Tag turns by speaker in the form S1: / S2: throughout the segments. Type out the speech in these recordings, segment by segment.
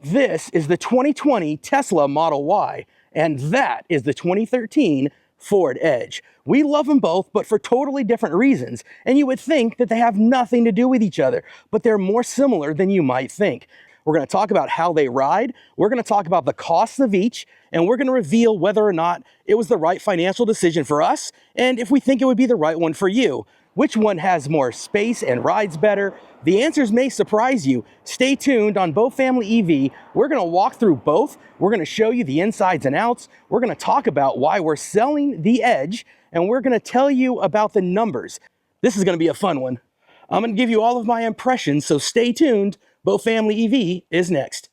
S1: This is the 2020 Tesla Model Y, and that is the 2013 Ford Edge. We love them both, but for totally different reasons, and you would think that they have nothing to do with each other, but they're more similar than you might think. We're going to talk about how they ride, we're going to talk about the costs of each, and we're going to reveal whether or not it was the right financial decision for us, and if we think it would be the right one for you. Which one has more space and rides better? The answers may surprise you. Stay tuned on Both Family EV. We're going to walk through both. We're going to show you the insides and outs. We're going to talk about why we're selling the Edge, and we're going to tell you about the numbers. This is going to be a fun one. I'm going to give you all of my impressions, so stay tuned. Both Family EV is next.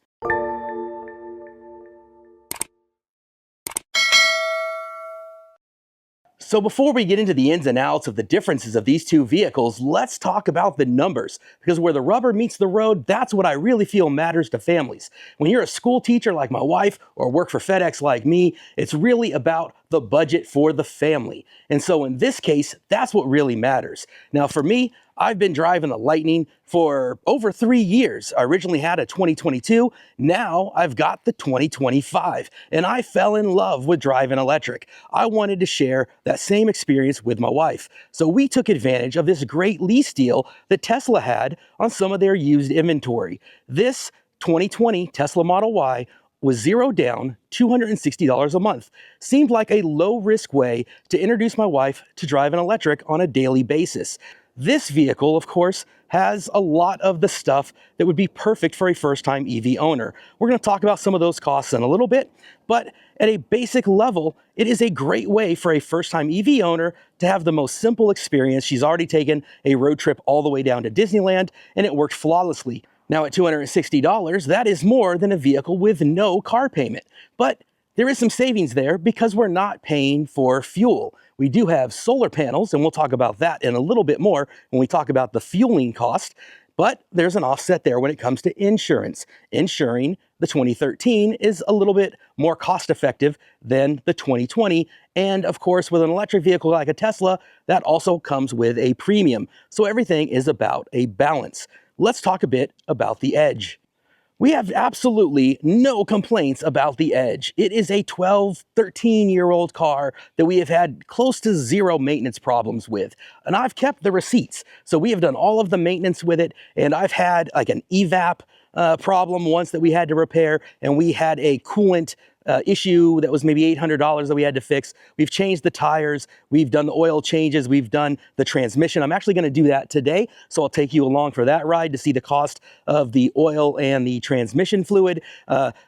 S1: So before we get into the ins and outs of the differences of these two vehicles, let's talk about the numbers, because where the rubber meets the road, that's what I really feel matters to families. When you're a school teacher like my wife or work for FedEx like me, it's really about the budget for the family. And so in this case, that's what really matters. Now for me, I've been driving the Lightning for over 3 years. I originally had a 2022, now I've got the 2025, and I fell in love with driving electric. I wanted to share that same experience with my wife. So we took advantage of this great lease deal that Tesla had on some of their used inventory. This 2020 Tesla Model Y was zero down, $260 a month. Seemed like a low-risk way to introduce my wife to driving electric on a daily basis. This vehicle, of course, has a lot of the stuff that would be perfect for a first-time EV owner. We're going to talk about some of those costs in a little bit, but at a basic level, it is a great way for a first-time EV owner to have the most simple experience. She's already taken a road trip all the way down to Disneyland, and it worked flawlessly. Now at $260, that is more than a vehicle with no car payment. But there is some savings there because we're not paying for fuel. We do have solar panels, and we'll talk about that in a little bit more when we talk about the fueling cost. But there's an offset there when it comes to insurance. Insuring the 2013 is a little bit more cost effective than the 2020. And of course, with an electric vehicle like a Tesla, that also comes with a premium. So everything is about a balance. Let's talk a bit about the Edge. We have absolutely no complaints about the Edge. It is a 12, 13-year-old car that we have had close to zero maintenance problems with. And I've kept the receipts. So we have done all of the maintenance with it. And I've had like an evap problem once that we had to repair. And we had a coolant issue that was maybe $800 that we had to fix. We've changed the tires, we've done the oil changes, we've done the transmission. I'm actually going to do that today, so I'll take you along for that ride to see the cost of the oil and the transmission fluid.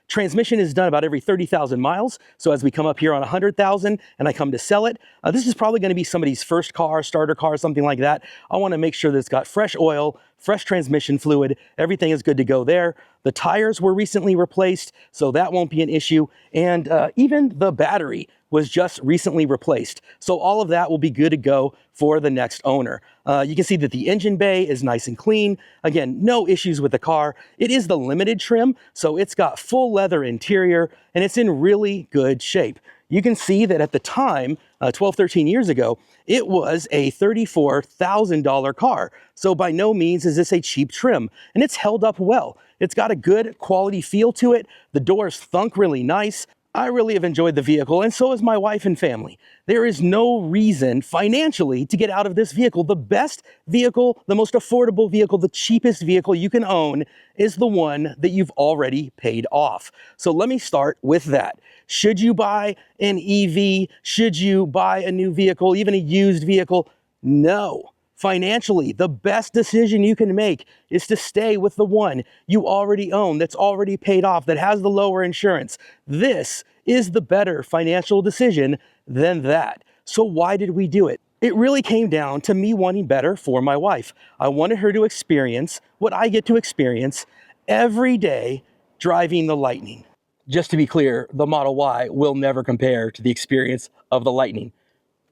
S1: Transmission is done about every 30,000 miles, so as we come up here on 100,000 and I come to sell it, this is probably going to be somebody's first car, starter car, something like that. I want to make sure that it's got fresh oil, fresh transmission fluid, everything is good to go there. The tires were recently replaced, so that won't be an issue. And even the battery was just recently replaced. So all of that will be good to go for the next owner. You can see that the engine bay is nice and clean. Again, no issues with the car. It is the limited trim, so it's got full leather interior, and it's in really good shape. You can see that at the time, 12, 13 years ago, it was a $34,000 car. So by no means is this a cheap trim, and it's held up well. It's got a good quality feel to it. The doors thunk really nice. I really have enjoyed the vehicle, and so has my wife and family. There is no reason financially to get out of this vehicle. The best vehicle, the most affordable vehicle, the cheapest vehicle you can own is the one that you've already paid off. So let me start with that. Should you buy an EV? Should you buy a new vehicle, even a used vehicle? No. Financially, the best decision you can make is to stay with the one you already own, that's already paid off, that has the lower insurance. This is the better financial decision than that. So why did we do it? It really came down to me wanting better for my wife. I wanted her to experience what I get to experience every day driving the Lightning. Just to be clear, the Model Y will never compare to the experience of the Lightning.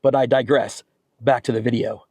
S1: But I digress. Back to the video.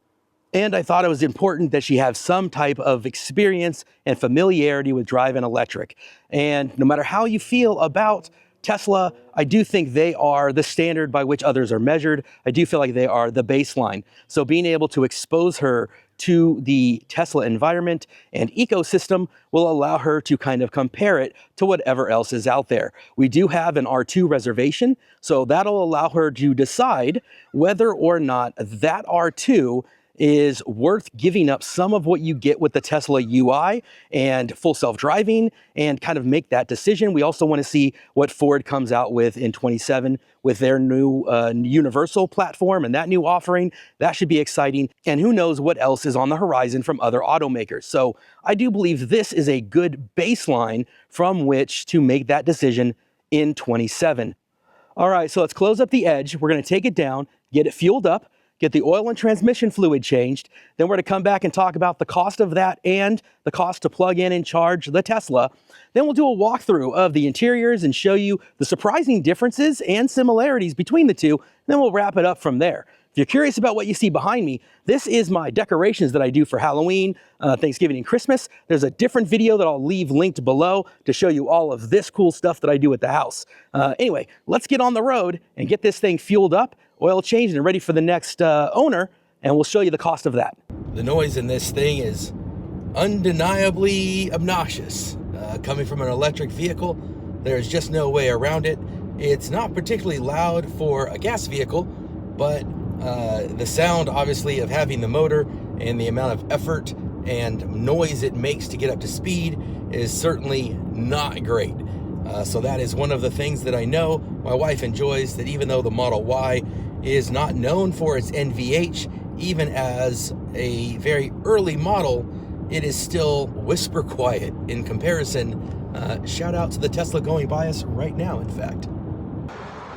S1: And I thought it was important that she have some type of experience and familiarity with driving electric. And no matter how you feel about Tesla, I do think they are the standard by which others are measured. I do feel like they are the baseline. So being able to expose her to the Tesla environment and ecosystem will allow her to kind of compare it to whatever else is out there. We do have an R2 reservation, so that'll allow her to decide whether or not that R2 is worth giving up some of what you get with the Tesla UI and full self-driving and kind of make that decision. We also want to see what Ford comes out with in 27 with their new universal platform and that new offering. That should be exciting. And who knows what else is on the horizon from other automakers. So I do believe this is a good baseline from which to make that decision in 27. All right, so let's close up the Edge. We're going to take it down, get it fueled up, get the oil and transmission fluid changed. Then we're going to come back and talk about the cost of that and the cost to plug in and charge the Tesla. Then we'll do a walkthrough of the interiors and show you the surprising differences and similarities between the two. Then we'll wrap it up from there. If you're curious about what you see behind me, this is my decorations that I do for Halloween, Thanksgiving, and Christmas. There's a different video that I'll leave linked below to show you all of this cool stuff that I do at the house. Anyway, let's get on the road and get this thing fueled up, oil changed, and ready for the next owner, and we'll show you the cost of that. The noise in this thing is undeniably obnoxious. Coming from an electric vehicle, there's just no way around it. It's not particularly loud for a gas vehicle, but the sound, obviously, of having the motor and the amount of effort and noise it makes to get up to speed is certainly not great. So that is one of the things that I know my wife enjoys, that even though the Model Y is not known for its NVH, even as a very early model, it is still whisper quiet in comparison. Shout out to the Tesla going by us right now, in fact.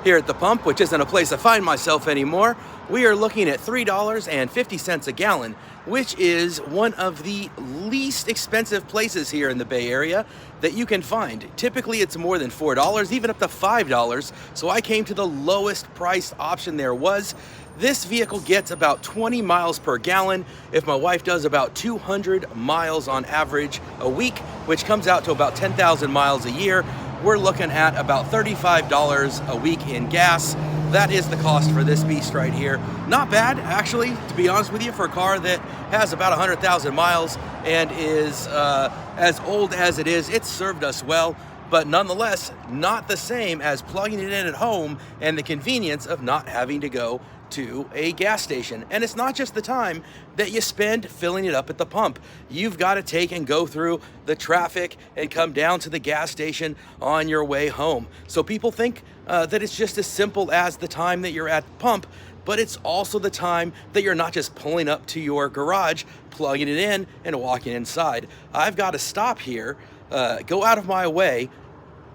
S1: Here at the pump, which isn't a place I find myself anymore, we are looking at $3.50 a gallon, which is one of the least expensive places here in the Bay Area that you can find. Typically, it's more than $4, even up to $5, so I came to the lowest priced option there was. This vehicle gets about 20 miles per gallon if my wife does about 200 miles on average a week, which comes out to about 10,000 miles a year. We're looking at about $35 a week in gas. That is the cost for this beast right here. Not bad, actually, to be honest with you, for a car that has about 100,000 miles and is as old as it is. It's served us well, but nonetheless, not the same as plugging it in at home and the convenience of not having to go to a gas station. And it's not just the time that you spend filling it up at the pump. You've got to take and go through the traffic and come down to the gas station on your way home. So people think that it's just as simple as the time that you're at the pump, but it's also the time that you're not just pulling up to your garage, plugging it in, and walking inside. I've got to stop here, go out of my way,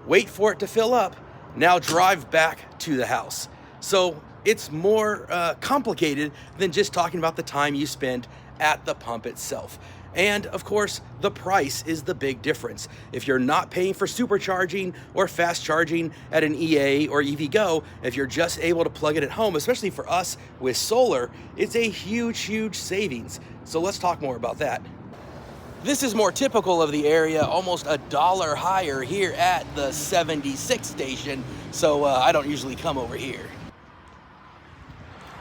S1: wait for it to fill up, now drive back to the house. So it's more complicated than just talking about the time you spend at the pump itself. And of course, the price is the big difference. If you're not paying for supercharging or fast charging at an EA or EVgo, if you're just able to plug it at home, especially for us with solar, it's a huge, huge savings. So let's talk more about that. This is more typical of the area, almost $1 higher here at the 76 station. So I don't usually come over here.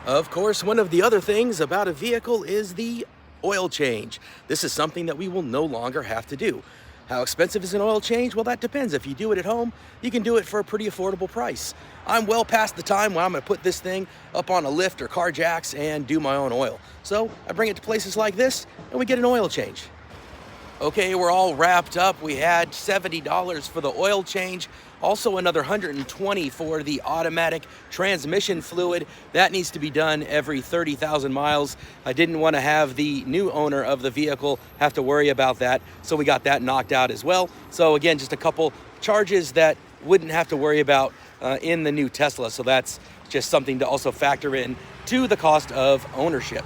S1: Of course, one of the other things about a vehicle is the oil change. This is something that we will no longer have to do. How expensive is an oil change? Well, that depends. If you do it at home, you can do it for a pretty affordable price. I'm well past the time when I'm going to put this thing up on a lift or car jacks and do my own oil. So I bring it to places like this and we get an oil change. Okay, we're all wrapped up. We had $70 for the oil change. Also another $120 for the automatic transmission fluid. That needs to be done every 30,000 miles. I didn't want to have the new owner of the vehicle have to worry about that, so we got that knocked out as well. So again, just a couple charges that wouldn't have to worry about in the new Tesla. So that's just something to also factor in to the cost of ownership.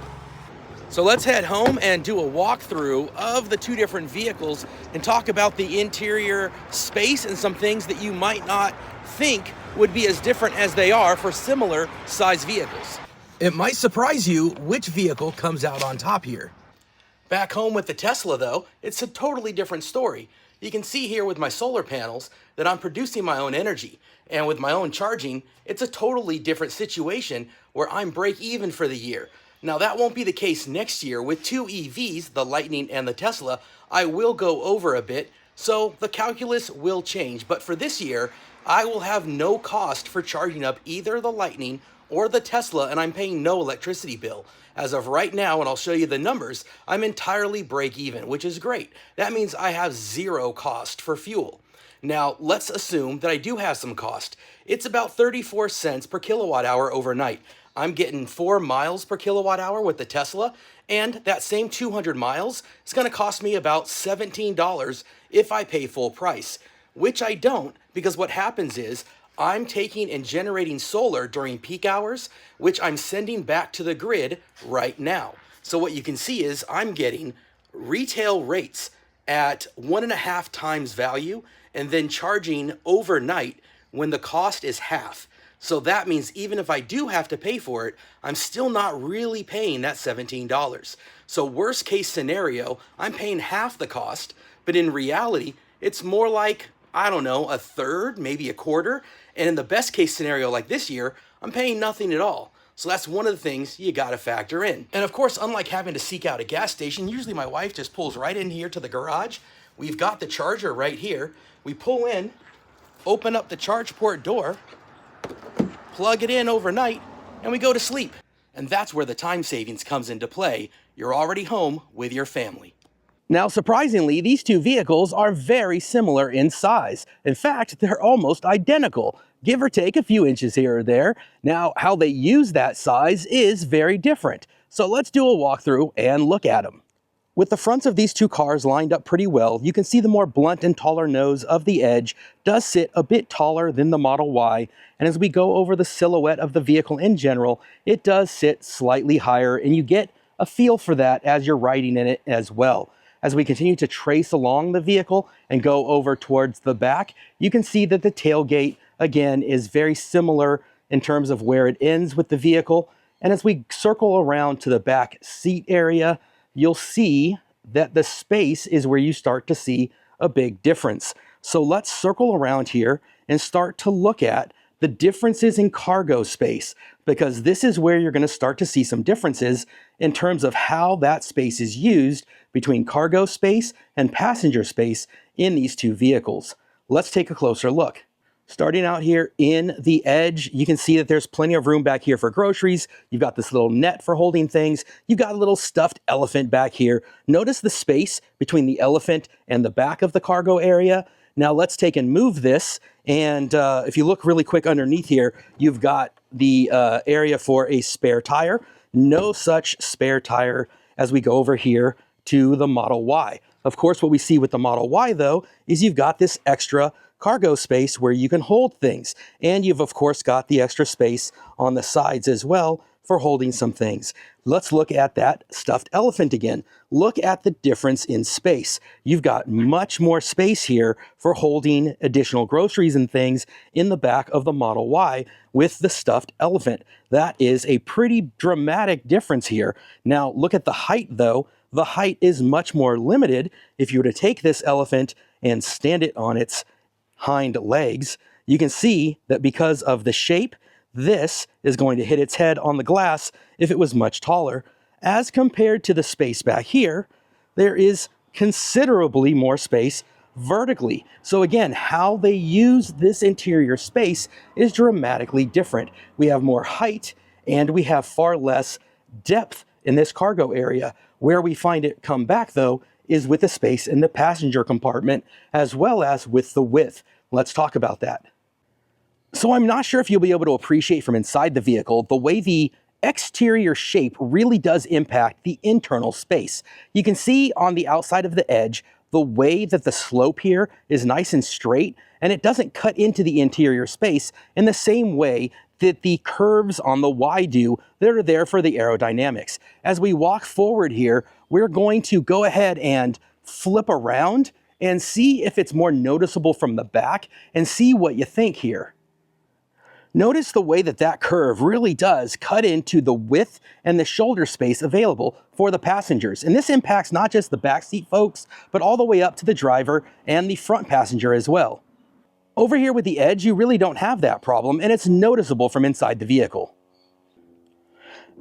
S1: So let's head home and do a walkthrough of the two different vehicles and talk about the interior space and some things that you might not think would be as different as they are for similar size vehicles. It might surprise you which vehicle comes out on top here. Back home with the Tesla though, it's a totally different story. You can see here with my solar panels that I'm producing my own energy. And with my own charging, it's a totally different situation where I'm break even for the year. Now that won't be the case next year. With two EVs, the Lightning and the Tesla, I will go over a bit, so the calculus will change. But for this year, I will have no cost for charging up either the Lightning or the Tesla, and I'm paying no electricity bill. As of right now, and I'll show you the numbers, I'm entirely break even, which is great. That means I have zero cost for fuel. Now, let's assume that I do have some cost. It's about 34 cents per kilowatt hour overnight. I'm getting 4 miles per kilowatt hour with the Tesla, and that same 200 miles is going to cost me about $17 if I pay full price, which I don't, because what happens is I'm taking and generating solar during peak hours, which I'm sending back to the grid right now. So what you can see is I'm getting retail rates at 1.5 times value and then charging overnight when the cost is half. So that means even if I do have to pay for it, I'm still not really paying that $17. So worst case scenario, I'm paying half the cost, but in reality, it's more like, I don't know, a third, maybe a quarter. And in the best case scenario like this year, I'm paying nothing at all. So that's one of the things you gotta factor in. And of course, unlike having to seek out a gas station, usually my wife just pulls right in here to the garage. We've got the charger right here. We pull in, open up the charge port door, plug it in overnight, and we go to sleep. And that's where the time savings comes into play. You're already home with your family. Now, surprisingly, these two vehicles are very similar in size. In fact, they're almost identical, give or take a few inches here or there. Now, how they use that size is very different. So let's do a walkthrough and look at them. With the fronts of these two cars lined up pretty well, you can see the more blunt and taller nose of the Edge does sit a bit taller than the Model Y, and as we go over the silhouette of the vehicle in general, it does sit slightly higher, and you get a feel for that as you're riding in it as well. As we continue to trace along the vehicle and go over towards the back, you can see that the tailgate, again, is very similar in terms of where it ends with the vehicle, and as we circle around to the back seat area, you'll see that the space is where you start to see a big difference. So let's circle around here and start to look at the differences in cargo space, because this is where you're going to start to see some differences in terms of how that space is used between cargo space and passenger space in these two vehicles. Let's take a closer look. Starting out here in the Edge, you can see that there's plenty of room back here for groceries. You've got this little net for holding things. You've got a little stuffed elephant back here. Notice the space between the elephant and the back of the cargo area. Now let's take and move this. And if you look really quick underneath here, you've got the area for a spare tire. No such spare tire as we go over here to the Model Y. Of course, what we see with the Model Y, though, is you've got this extra cargo space where you can hold things. And you've, of course, got the extra space on the sides as well for holding some things. Let's look at that stuffed elephant again. Look at the difference in space. You've got much more space here for holding additional groceries and things in the back of the Model Y with the stuffed elephant. That is a pretty dramatic difference here. Now, look at the height, though. The height is much more limited. If you were to take this elephant and stand it on its hind legs, you can see that because of the shape, this is going to hit its head on the glass if it was much taller. As compared to the space back here, there is considerably more space vertically. So again, how they use this interior space is dramatically different. We have more height and we have far less depth in this cargo area. Where we find it come back, though, is with the space in the passenger compartment as well as with the width. Let's talk about that. So I'm not sure if you'll be able to appreciate from inside the vehicle the way the exterior shape really does impact the internal space. You can see on the outside of the Edge the way that the slope here is nice and straight, and it doesn't cut into the interior space in the same way that the curves on the Y do that are there for the aerodynamics. As we walk forward here, we're going to go ahead and flip around and see if it's more noticeable from the back and see what you think here. Notice the way that that curve really does cut into the width and the shoulder space available for the passengers. And this impacts not just the backseat folks, but all the way up to the driver and the front passenger as well. Over here with the Edge, you really don't have that problem, and it's noticeable from inside the vehicle.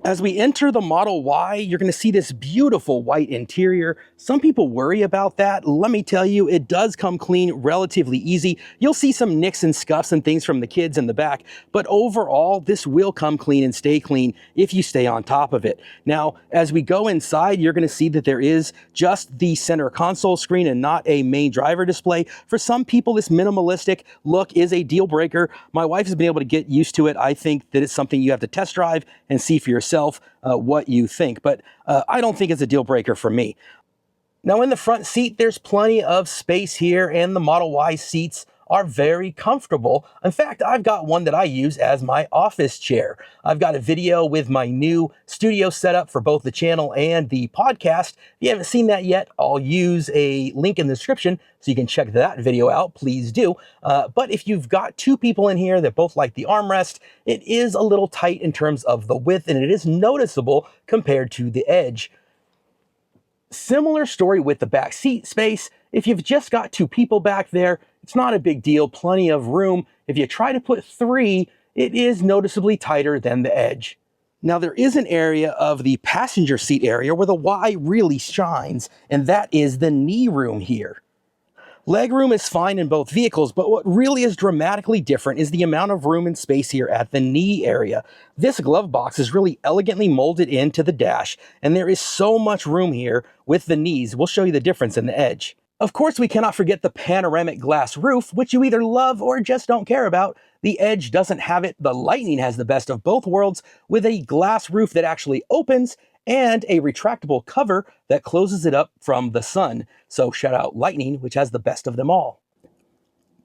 S1: As we enter the Model Y, you're going to see this beautiful white interior. Some people worry about that. Let me tell you, it does come clean relatively easy. You'll see some nicks and scuffs and things from the kids in the back, but overall, this will come clean and stay clean if you stay on top of it. Now, as we go inside, you're going to see that there is just the center console screen and not a main driver display. For some people, this minimalistic look is a deal breaker. My wife has been able to get used to it. I think that it's something you have to test drive and see for yourself what you think, but I don't think it's a deal breaker for me. Now in the front seat, there's plenty of space here, and the Model Y seats are very comfortable. In fact, I've got one that I use as my office chair. I've got a video with my new studio setup for both the channel and the podcast. If you haven't seen that yet, I'll use a link in the description so you can check that video out, please do. But if you've got two people in here that both like the armrest, it is a little tight in terms of the width, and it is noticeable compared to the Edge. Similar story with the back seat space. If you've just got two people back there, it's not a big deal, plenty of room. If you try to put three, it is noticeably tighter than the Edge. Now there is an area of the passenger seat area where the Y really shines, and that is the knee room here. Legroom is fine in both vehicles, but what really is dramatically different is the amount of room and space here at the knee area. This glove box is really elegantly molded into the dash, and there is so much room here with the knees. We'll show you the difference in the Edge. Of course, we cannot forget the panoramic glass roof, which you either love or just don't care about. The Edge doesn't have it. The Lightning has the best of both worlds with a glass roof that actually opens and a retractable cover that closes it up from the sun. So shout out Lightning, which has the best of them all.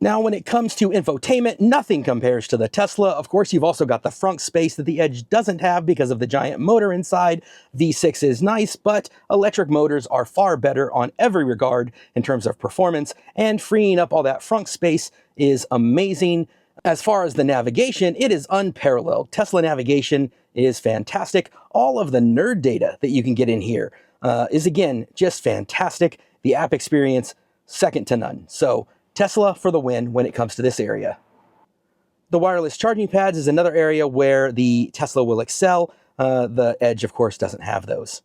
S1: Now, when it comes to infotainment, nothing compares to the Tesla. Of course, you've also got the front space that the Edge doesn't have because of the giant motor inside. V6 is nice, but electric motors are far better on every regard in terms of performance, and freeing up all that front space is amazing. As far as the navigation, it is unparalleled. Tesla navigation is fantastic. All of the nerd data that you can get in here is, again, just fantastic. The app experience, second to none. So Tesla for the win when it comes to this area. The wireless charging pads is another area where the Tesla will excel. The Edge, of course, doesn't have those.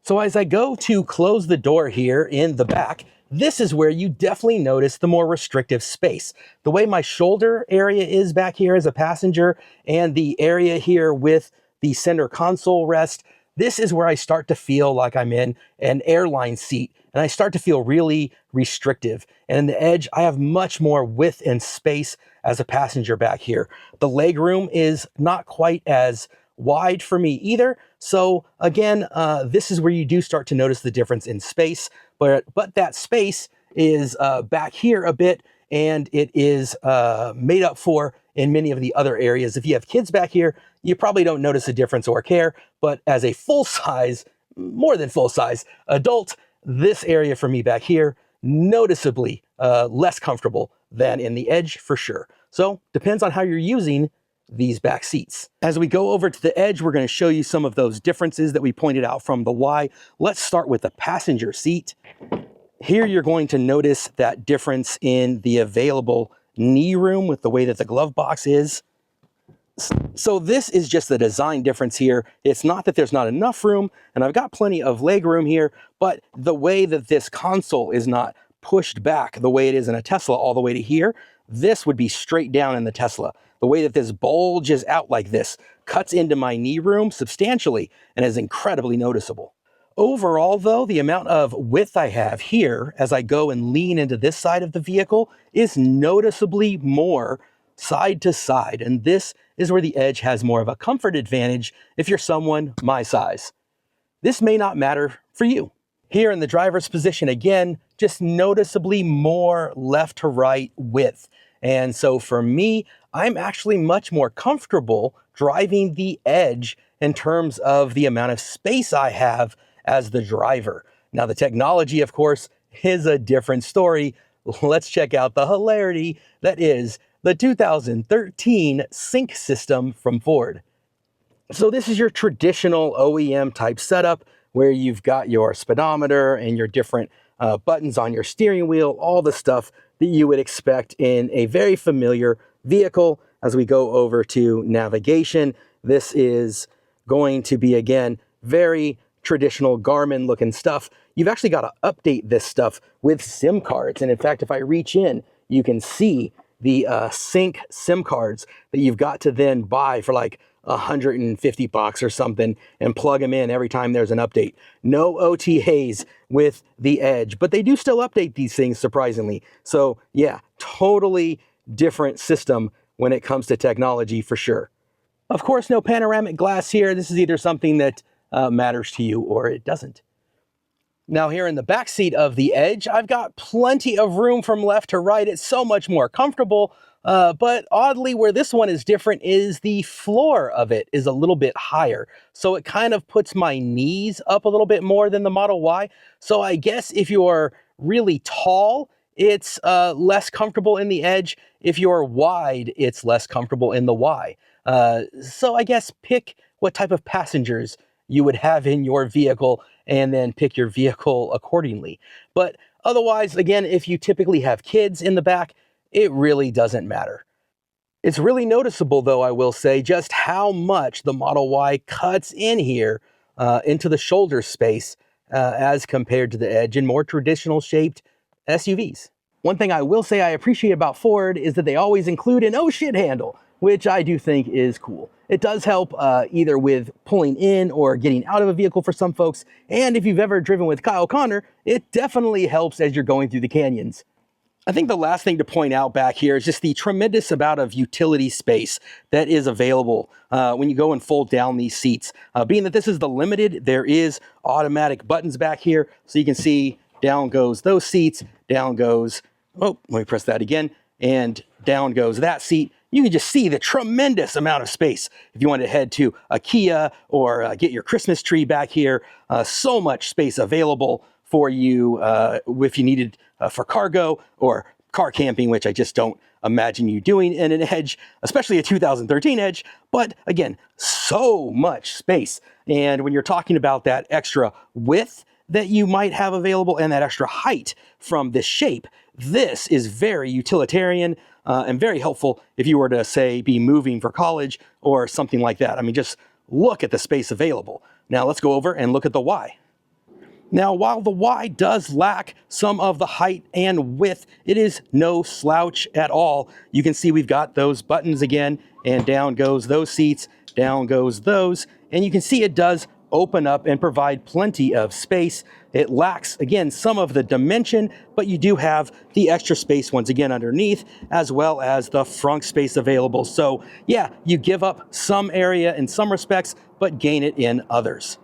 S1: So as I go to close the door here in the back, this is where you definitely notice the more restrictive space. The way my shoulder area is back here as a passenger, and the area here with the center console rest, this is where I start to feel like I'm in an airline seat, and I start to feel really restrictive. And in the Edge, I have much more width and space as a passenger back here. The legroom is not quite as wide for me either. So again, this is where you do start to notice the difference in space, but that space is back here a bit, and it is made up for in many of the other areas. If you have kids back here, you probably don't notice a difference or care, but as a full-size, more than full-size adult, this area for me back here, noticeably less comfortable than in the Edge for sure. So depends on how you're using these back seats. As we go over to the Edge, we're going to show you some of those differences that we pointed out from the Y. Let's start with the passenger seat. Here you're going to notice that difference in the available knee room with the way that the glove box is. So this is just the design difference here. It's not that there's not enough room, and I've got plenty of leg room here, but the way that this console is not pushed back the way it is in a Tesla all the way to here, this would be straight down in the Tesla. The way that this bulges out like this cuts into my knee room substantially and is incredibly noticeable. Overall, though, the amount of width I have here as I go and lean into this side of the vehicle is noticeably more side to side, and this is where the Edge has more of a comfort advantage if you're someone my size. This may not matter for you. Here in the driver's position, again, just noticeably more left to right width. And so for me, I'm actually much more comfortable driving the Edge in terms of the amount of space I have as the driver. Now, the technology, of course, is a different story. Let's check out the hilarity that is the 2013 Sync system from Ford. So this is your traditional OEM type setup where you've got your speedometer and your different buttons on your steering wheel, all the stuff that you would expect in a very familiar vehicle. As we go over to navigation, this is going to be, again, very traditional Garmin looking stuff. You've actually got to update this stuff with SIM cards. And in fact, if I reach in, you can see the sync SIM cards that you've got to then buy for like $150 or something and plug them in every time there's an update. No OTAs with the Edge, but they do still update these things, surprisingly. So yeah, totally different system when it comes to technology for sure. Of course, no panoramic glass here. This is either something that matters to you or it doesn't. Now here in the back seat of the Edge, I've got plenty of room from left to right. It's so much more comfortable, but oddly where this one is different is the floor of it is a little bit higher. So it kind of puts my knees up a little bit more than the Model Y. So I guess if you're really tall, it's less comfortable in the Edge. If you're wide, it's less comfortable in the Y. So I guess pick what type of passengers you would have in your vehicle and then pick your vehicle accordingly. But otherwise, again, if you typically have kids in the back, it really doesn't matter. It's really noticeable, though, I will say, just how much the Model Y cuts in here into the shoulder space as compared to the Edge in more traditional shaped SUVs. One thing I will say I appreciate about Ford is that they always include an oh shit handle, which I do think is cool. It does help either with pulling in or getting out of a vehicle for some folks. And if you've ever driven with Kyle Connor, it definitely helps as you're going through the canyons. I think the last thing to point out back here is just the tremendous amount of utility space that is available when you go and fold down these seats. Being that this is the Limited, there is automatic buttons back here. So you can see down goes those seats, down goes, oh, let me press that again, and down goes that seat. You can just see the tremendous amount of space. If you want to head to IKEA or get your Christmas tree back here, so much space available for you if you needed for cargo or car camping, which I just don't imagine you doing in an Edge, especially a 2013 Edge. But again, so much space. And when you're talking about that extra width that you might have available and that extra height from this shape, this is very utilitarian and very helpful if you were to, say, be moving for college or something like that. I mean, just look at the space available. Now let's go over and look at the Y. Now, while the Y does lack some of the height and width, it is no slouch at all. You can see we've got those buttons again, and down goes those seats, down goes those, and you can see it does open up and provide plenty of space. It lacks, again, some of the dimension, but you do have the extra space once again underneath, as well as the frunk space available. So yeah, you give up some area in some respects, but gain it in others.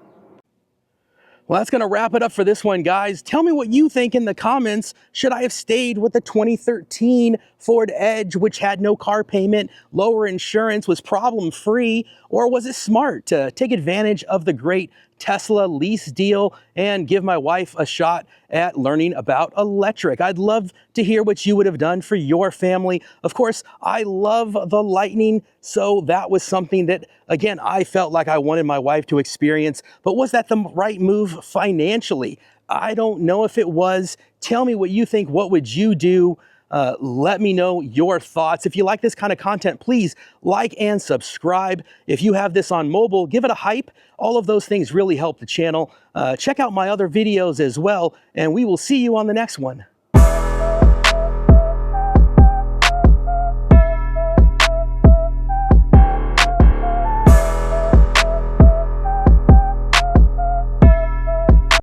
S1: Well, that's going to wrap it up for this one, guys. Tell me what you think in the comments. Should I have stayed with the 2013 Ford Edge, which had no car payment, lower insurance, was problem-free, or was it smart to take advantage of the great Tesla lease deal and give my wife a shot at learning about electric? I'd love to hear what you would have done for your family. Of course, I love the Lightning, so that was something that, again, I felt like I wanted my wife to experience. But was that the right move financially? I don't know if it was. Tell me what you think. What would you do? Let me know your thoughts. If you like this kind of content, please like and subscribe. If you have this on mobile, give it a hype. All of those things really help the channel. Check out my other videos as well, and we will see you on the next one.